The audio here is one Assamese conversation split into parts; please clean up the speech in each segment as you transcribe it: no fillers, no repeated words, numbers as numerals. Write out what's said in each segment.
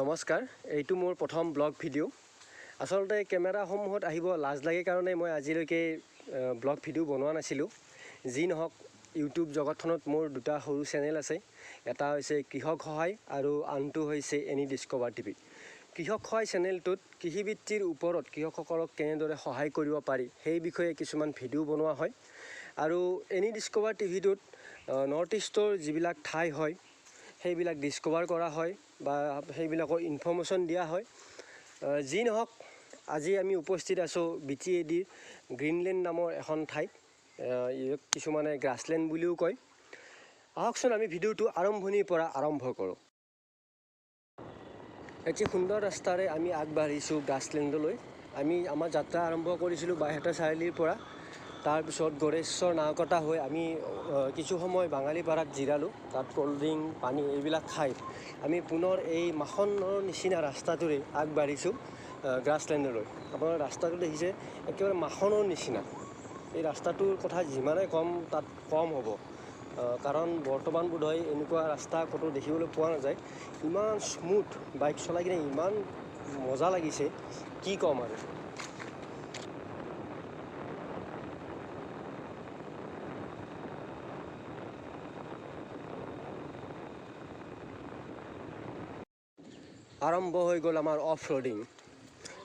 নমস্কাৰ, এইটো মোৰ প্ৰথম ব্লগ ভিডিঅ'। আচলতে কেমেৰাসমূহত আহিব লাজ লাগে কাৰণে মই আজিলৈকে ব্লগ ভিডিঅ' বনোৱা নাছিলোঁ। যি নহওক, ইউটিউব জগতখনত মোৰ দুটা সৰু চেনেল আছে। এটা হৈছে কৃষক সহায় আৰু আনটো হৈছে এনি ডিস্কভাৰ টিভি। কৃষক সহায় চেনেলটোত কৃষিবৃত্তিৰ ওপৰত কৃষকসকলক কেনেদৰে সহায় কৰিব পাৰি সেই বিষয়ে কিছুমান ভিডিঅ' বনোৱা হয়। আৰু এনি ডিস্কভাৰ টিভিটোত নৰ্থ ইষ্টৰ যিবিলাক ঠাই হয় সেইবিলাক ডিস্কভাৰ কৰা হয় বা সেইবিলাকৰ ইনফৰ্মেশ্যন দিয়া হয়। যি নহওক, আজি আমি উপস্থিত আছোঁ BTADৰ গ্ৰীণলেণ্ড নামৰ এখন ঠাইত। কিছুমানে গ্ৰাছলেণ্ড বুলিও কয়। আহকচোন আমি ভিডিঅ'টো আৰম্ভণিৰ পৰা আৰম্ভ কৰোঁ। এটি সুন্দৰ ৰাস্তাৰে আমি আগবাঢ়িছোঁ গ্ৰাছলেণ্ডলৈ। আমি আমাৰ যাত্ৰা আৰম্ভ কৰিছিলোঁ বাইহাটা চাৰিআলিৰ পৰা। তাৰপিছত গড়েশ্বৰ নাওকটা হৈ আমি কিছু সময় বাঙালীপাৰাত জিৰালোঁ। তাত ক'ল্ড ড্ৰিংক, পানী এইবিলাক খাই আমি পুনৰ এই মাখনৰ নিচিনা ৰাস্তাটোৰে আগবাঢ়িছোঁ গ্ৰাছলেণ্ডলৈ। আপোনাৰ ৰাস্তাটো দেখিছে, একেবাৰে মাখনৰ নিচিনা। এই ৰাস্তাটোৰ কথা যিমানে কম তাত কম হ'ব, কাৰণ বৰ্তমান বোধহয় এনেকুৱা ৰাস্তা ক'তো দেখিবলৈ পোৱা নাযায়। ইমান স্মুথ, বাইক চলাই কিনে ইমান মজা লাগিছে, কি ক'ম আৰু। আৰম্ভ হৈ গ'ল আমাৰ অফ ৰোডিং।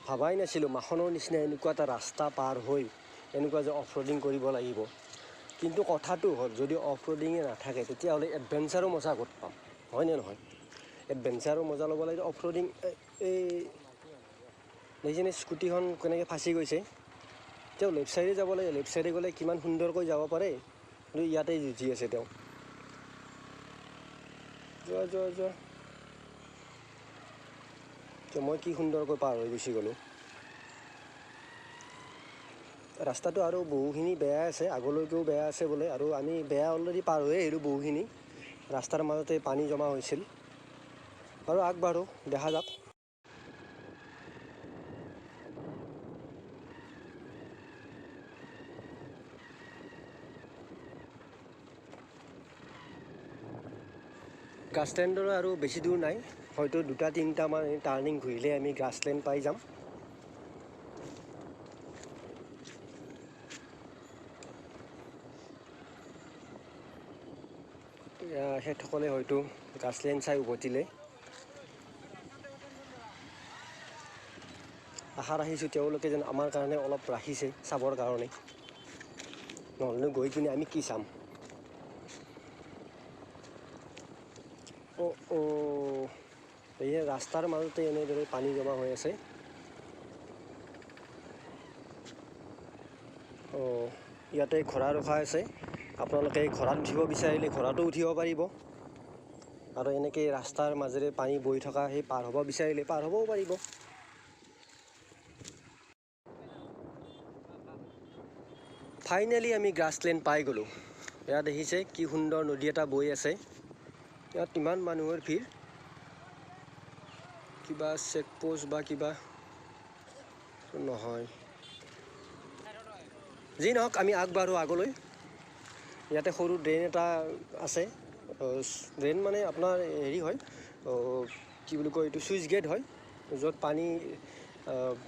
ভাবাই নাছিলোঁ মাখনৰ নিচিনা এনেকুৱা এটা ৰাস্তা পাৰ হৈ এনেকুৱা যে অফ ৰোডিং কৰিব লাগিব। কিন্তু কথাটো হ'ল, যদি অফ ৰোডিঙে নাথাকে তেতিয়াহ'লে এডভেঞ্চাৰো মজা ক'ত পাম, হয়নে নহয়? এডভেঞ্চাৰো মজা ল'ব লাগিব। অফ ৰোডিং এই দেখিছেনে স্কুটিখন কেনেকৈ ফাঁচি গৈছে। তেওঁ লেফ্ট ছাইডে যাব লাগে, লেফ্ট ছাইডে গ'লে কিমান সুন্দৰকৈ যাব পাৰে, কিন্তু ইয়াতেই যুঁজি আছে তেওঁ। যোৱা যোৱা যোৱা, মই কি সুন্দৰকৈ পাৰ হৈ গুচি গ'লোঁ। ৰাস্তাটো আৰু বহুখিনি বেয়া আছে, আগলৈকেও বেয়া আছে বোলে। আৰু আমি বেয়া অলৰেডি পাৰ হৈ আহিলোঁ বহুখিনি। ৰাস্তাৰ মাজতে পানী জমা হৈছিল। আৰু আগবাঢ়োঁ, দেখা যাওক। গ্ৰাছলেণ্ডলৈ আৰু বেছি দূৰ নাই, হয়তো 2-3টামান টাৰ্ণিং ঘূৰিলে আমি গ্ৰাছলেণ্ড পাই যাম। সেইসকলে হয়তো গ্ৰাছলেণ্ড চাই উভতিলে। আশা ৰাখিছোঁ তেওঁলোকে যেন আমাৰ কাৰণে অলপ ৰাখিছে চাবৰ কাৰণে, নহ'লে গৈ কিনে আমি কি চাম। এই ৰাস্তাৰ মাজতে এনেদৰে পানী জমা হৈ আছে। ইয়াতে ঘোঁৰা ৰখা আছে। আপোনালোকে ঘোঁৰাত উঠিব বিচাৰিলে ঘোঁৰাতো উঠিব পাৰিব। আৰু এনেকৈ ৰাস্তাৰ মাজেৰে পানী বৈ থকা সেই পাৰ হ'ব বিচাৰিলে পাৰ হ'বও পাৰিব। ফাইনেলি আমি গ্ৰাছলেণ্ড পাই গ'লোঁ। এয়া দেখিছে কি সুন্দৰ নদী এটা বৈ আছে। ইয়াত ইমান মানুহৰ ভিৰ, কিবা চেকপোষ্ট বা কিবা নহয়। যি নহওক, আমি আগবাঢ়োঁ আগলৈ। ইয়াতে সৰু ড্ৰেইন এটা আছে। ড্ৰেইন মানে আপোনাৰ হেৰি হয়, কি বুলি কয় এইটো, চুইচ গেট হয়, য'ত পানী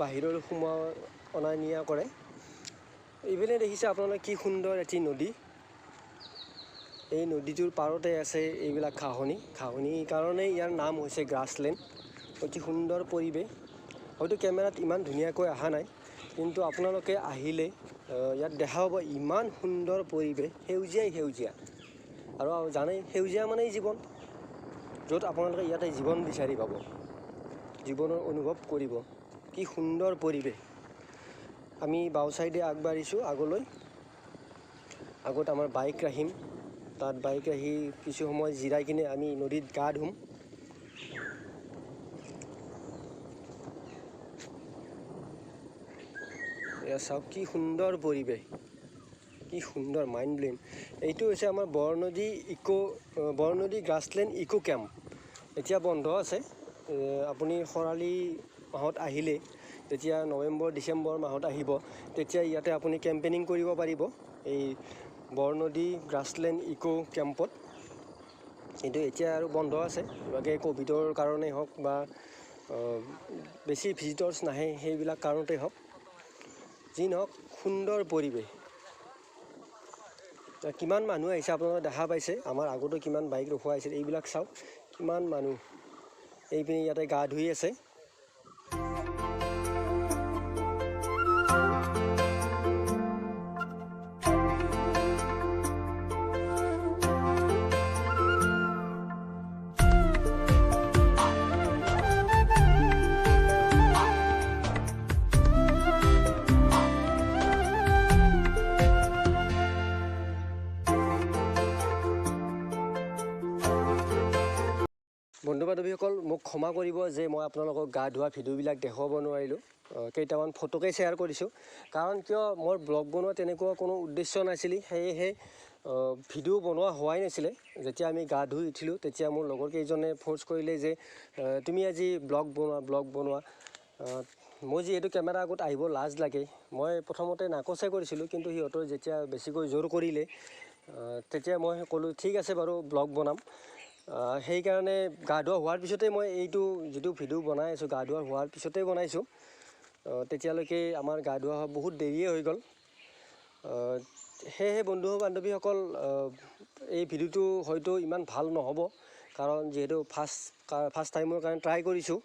বাহিৰৰ সোমোৱা অনা নিয়া কৰে। ইপিনে দেখিছে আপোনালোকে কি সুন্দৰ এটি নদী। এই নদীটোৰ পাৰতে আছে এইবিলাক ঘাঁহনিৰ কাৰণেই ইয়াৰ নাম হৈছে গ্ৰাছলেণ্ড। অতি সুন্দৰ পৰিৱেশ। হয়তো কেমেৰাত ইমান ধুনীয়াকৈ অহা নাই, কিন্তু আপোনালোকে আহিলে ইয়াত দেখা পাব ইমান সুন্দৰ পৰিৱেশ, সেউজীয়াই সেউজীয়া। আৰু জানেই, সেউজীয়া মানেই জীৱন। য'ত আপোনালোকে ইয়াতে জীৱন বিচাৰি পাব, জীৱনৰ অনুভৱ কৰিব। কি সুন্দৰ পৰিৱেশ। আমি বাওঁ ছাইডে আগবাঢ়িছোঁ আগলৈ। আগত আমাৰ বাইক ৰাখিম, তাত বাইক ৰাখি কিছু সময় জিৰাই কিনে আমি নদীত গা ধুম। এয়া চাওক কি সুন্দৰ পৰিৱেশ, কি সুন্দৰ, মাইণ্ড ব্লোৱিং। এইটো হৈছে আমাৰ বৰনদী গ্ৰাছলেণ্ড ইকো কেম্প। এতিয়া বন্ধ আছে। আপুনি খৰালি মাহত আহিলে, তেতিয়া নৱেম্বৰ-ডিচেম্বৰ মাহত আহিব, তেতিয়া ইয়াতে আপুনি কেম্পেইনিং কৰিব পাৰিব এই বৰনদী গ্ৰাছলেণ্ড ইকো কেম্পত। কিন্তু এতিয়া আৰু বন্ধ আছে, কিবাকৈ ক'ভিডৰ কাৰণেই হওক বা বেছি ভিজিটৰ্ছ নাহে, সেইবিলাক কাৰণতে হওক। যি নহওক সুন্দৰ পৰিৱেশ। কিমান মানুহ আহিছে আপোনালোকে দেখা পাইছে, আমাৰ আগতো কিমান বাইক ৰখোৱা হৈছিল। এইবিলাক চাওক কিমান মানুহ এইপিনে ইয়াতে গা ধুই আছে। বন্ধু বান্ধৱীসকল, মোক ক্ষমা কৰিব যে মই আপোনালোকক গা ধোৱা ভিডিঅ'বিলাক দেখুৱাব নোৱাৰিলোঁ। কেইটামান ফটোকে শ্বেয়াৰ কৰিছোঁ, কাৰণ কিয় মোৰ ব্লগ বনোৱা তেনেকুৱা কোনো উদ্দেশ্য নাছিলে। সেয়েহে ভিডিঅ' বনোৱা হোৱাই নাছিলে। যেতিয়া আমি গা ধুই উঠিলোঁ তেতিয়া মোৰ লগৰ কেইজনে ফ'ৰ্চ কৰিলে যে তুমি আজি ব্লগ বনোৱা। মই যিহেতু কেমেৰা আগত আহিব লাজ লাগে, মই প্ৰথমতে নাকচে কৰিছিলোঁ, কিন্তু সিহঁতৰ যেতিয়া বেছিকৈ জোৰ কৰিলে তেতিয়া মই ক'লোঁ ঠিক আছে বাৰু ব্লগ বনাম। সেইকাৰণে গা ধোৱা হোৱাৰ পিছতে মই এইটো যিটো ভিডিঅ' বনাই আছোঁ, গা ধোৱা হোৱাৰ পিছতেই বনাইছোঁ। তেতিয়ালৈকে আমাৰ গা ধোৱা বহুত দেৰিয়ে হৈ গ'ল। সেয়েহে বন্ধু বান্ধৱীসকল, এই ভিডিঅ'টো হয়তো ইমান ভাল নহ'ব, কাৰণ যিহেতু ফাৰ্ষ্ট টাইমৰ কাৰণে ট্ৰাই কৰিছোঁ।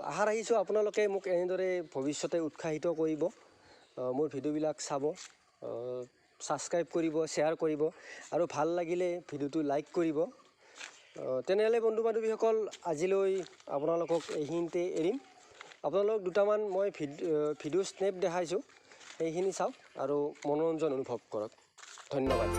আশা ৰাখিছোঁ আপোনালোকে মোক এনেদৰে ভৱিষ্যতে উৎসাহিত কৰিব, মোৰ ভিডিঅ'বিলাক চাব, ছাবস্ক্ৰাইব কৰিব, শ্বেয়াৰ কৰিব, আৰু ভাল লাগিলে ভিডিঅ'টো লাইক কৰিব। তেনেহ'লে বন্ধু বান্ধৱীসকল, আজিলৈ আপোনালোকক এইখিনিতে এৰিম। আপোনালোকক দুটামান মই ভিডিঅ' স্নেপ দেখাইছোঁ, সেইখিনি চাওক আৰু মনোৰঞ্জন অনুভৱ কৰক। ধন্যবাদ।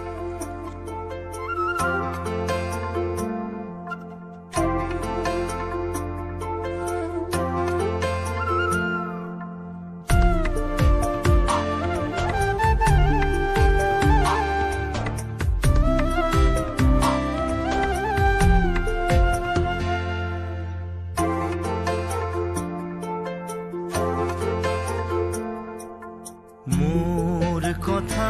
মোৰ কথা